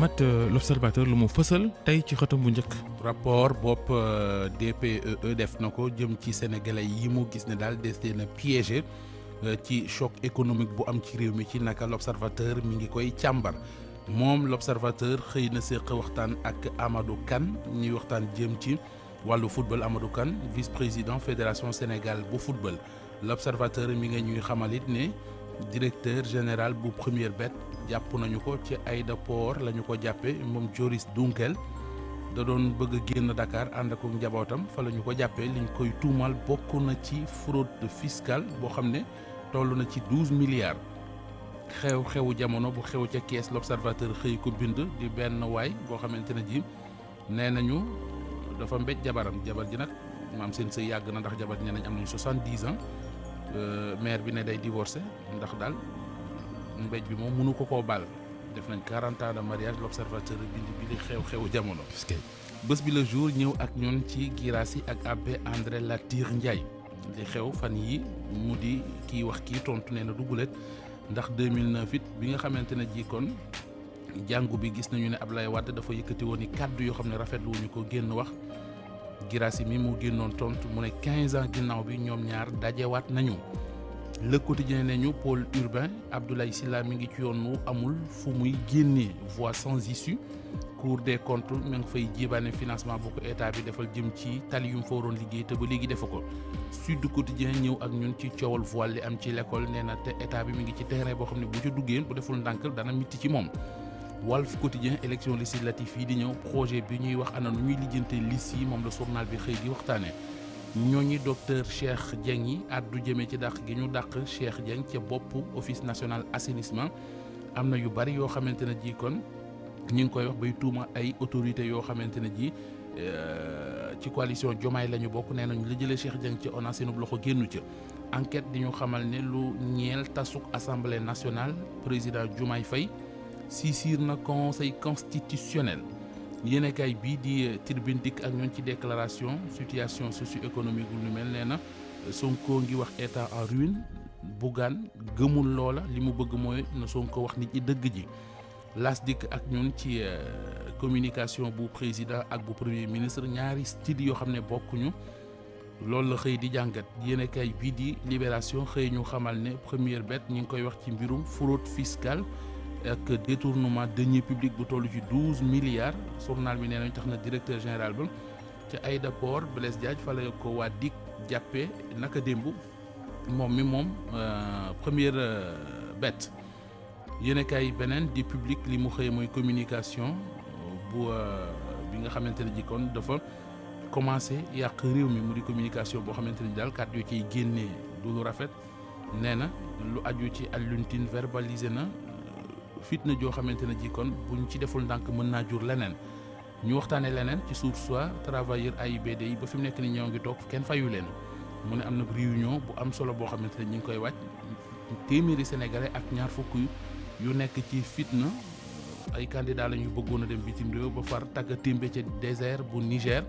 Amath l'observateur lu mu fësal tey ci xëtam bu njëkk. rapport bopp DPEE def na ko jëm ci sénégalais yi mu gis ne daal des na piégé ci choc économique bu am ci réew mi ci naka l'observateur mi ngi koy càmbar moom l'observateur xëy na séq waxtaan ak Amadou Kane ñuy waxtaan jëm ci wàllu football. Amadou Kane vice-président fédération Sénégal bu football. l'observateur mi nga ñuy xamalit ne directeur général bu Première Bet jàpp nañu ko ci aéroport la ñu ko jàppe moom Joris Dunkel da doon bëgg a génn Dakar ànd ak njabootam fa la ñu ko jàppee liñ koy tuumal bokk na ci fraude fiscale boo xam ne toll na ci 12 milliards. xew-xewu jamono bu xew ca kees l'observateur xëy ko bind di benn waay boo xamante ne ji nee nañu dafa mbéj jabar ji nag maam seen sëy yàgg na ndax jabar ñe nañ am nañ 70 ans maire bi ne day divorcé ndax daal mbéj bi moom mënu ko koo baal def nañ 40 ans de mariage l'observateur bind bi li xew-xewu jamono. bés bi le jour ñëw ak ñun ci Guirassy ak abbé André Latyr Ndiaye di xew fan yi mu di kii wax kii tontu nee na dugulet ndax 2009 it bi nga xamante ne ji kon jàngu bi gis nañu ne Ablaye Wade dafa yëkkati woon i kàddu yoo xam ne rafetlu wuñu ko génn wax Guirassy mi mu génnoon tontu mu ne 15 ans ginnaaw bi ñoom ñaar dajewaat nañu. Le Quotidien ne ñu pôle urbain Abdoulaye Sylla mi ngi ci yoon wu amul fu muy génnee voie sans issue. Cour des comptes mi ngi fay jébaane financement bu ko état bi defal jëm ci tali yu mu fa waroon liggéey te ba léegi defu ko. Sud Quotidien ñëw ak ñun ci coowal voile li am ci l'école nee na te état bi mi ngi ci terrain boo xam ne bu ca duggee bu deful ndànk dana mitti ci moom. Walf Quotidien élection législative yi di ñëw projet bi ñuy wax ana nu ñuy lijjante liste yi moom la journal bi xëy di waxtaanee. ñooñi docteur Cheikh Dieng yi àddu jëmee ci dàq gi ñu dàq Cheikh Dieng ca bopp office national assainissement am na yu bari yoo xamante ne ji kon ñu ngi koy wax bay tuuma ay autorités yoo xamante ne ji ci coalition Diomaye la ñu bokk nee nañu la jëlee Cheikh Dieng ci ONAS seenub loxo génnu ca. enquête di ñu xamal ne lu ñeel tasuk assemblée nationale président Diomaye Faye saisir na conseil constitutionnel. yéenekaay bii di Tribune dikk ak ñoon ci déclaration situation socio-économique bu ñu mel nee na Sonko ngi wax état en ruine Bougane gëmul loola li mu bëgg mooy na Sonko wax nit ñi dëgg ji. Las dikk ak ñun ci communication bu président ak bu premier ministre ñaari style yoo xam ne bokkuñu loolu la xëy di jàngat. yéenekaay bii di Libération xëy ñu xamal ne Première Bet ñu ngi koy wax ci mbirum fraude fiscale ak détournement deniers publics bu toll ci 12 milliards journal bi nee nañ tax na directeur général ba ca aéroport Blaise Diagne fa la ko waa DIC jàppee naka démb moom Première Bet. yéenekaay beneen di public li mu xëy mooy communication bi nga xamante ne ji kon dafa commencé yàq réew mi mu di communication boo xamante ne ji daal kàddu yoo ciy génnee du lu rafet nee na lu aju ci Alioune Tine verbalisé na fitna joo xamante ne ji kon buñ ci deful ndànk mën naa jur leneen. ñu waxtaanee leneen ci Source A travailleur AIBD yi ba fi mu nekk ni ñoo ngi toog kenn fayu leen mu ne am na réunion bu am solo boo xamante ne ñu ngi koy wàcc téeméeri sénégalais ak ñaar fukk yu nekk ci fitna ay candidat la ñu bëggoon a dem bitim réew ba far tagga témbe ca désert bu Niger.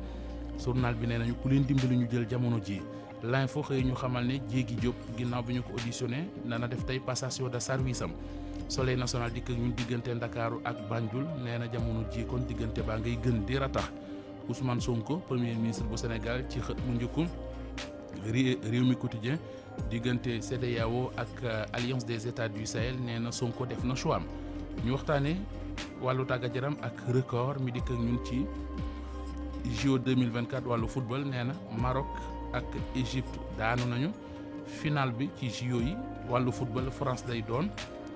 journal bi nee nañu ku leen dimbali ñu jël jamono ji. L'info xëy ñu xamal ne Diégui Diop ginnaaw bi ñu ko auditionné dana def tey passation de service am. Soleil national dikk ak ñun diggante Ndakaaru ak Banjul nee na jamono ji kon diggante baa ngay gën di ratax. Ousmane Sonko premier ministre bu Sénégal ci xët mu njëkku réew mi quotidien diggante CEDEAO ak Alliance des États du Sahel nee na Sonko def na choix am. ñu waxtaanee wàllu tàggat yaram ak record mi dikk ak ñun ci JO 2024 wàllu football nee na Maroc ak Égypte daanu nañu final bi ci JO yi wàllu football France day doon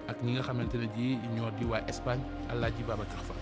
ak ñi nga xamante ne ji ñoo di waa Espagne Alaaji Babacar Fa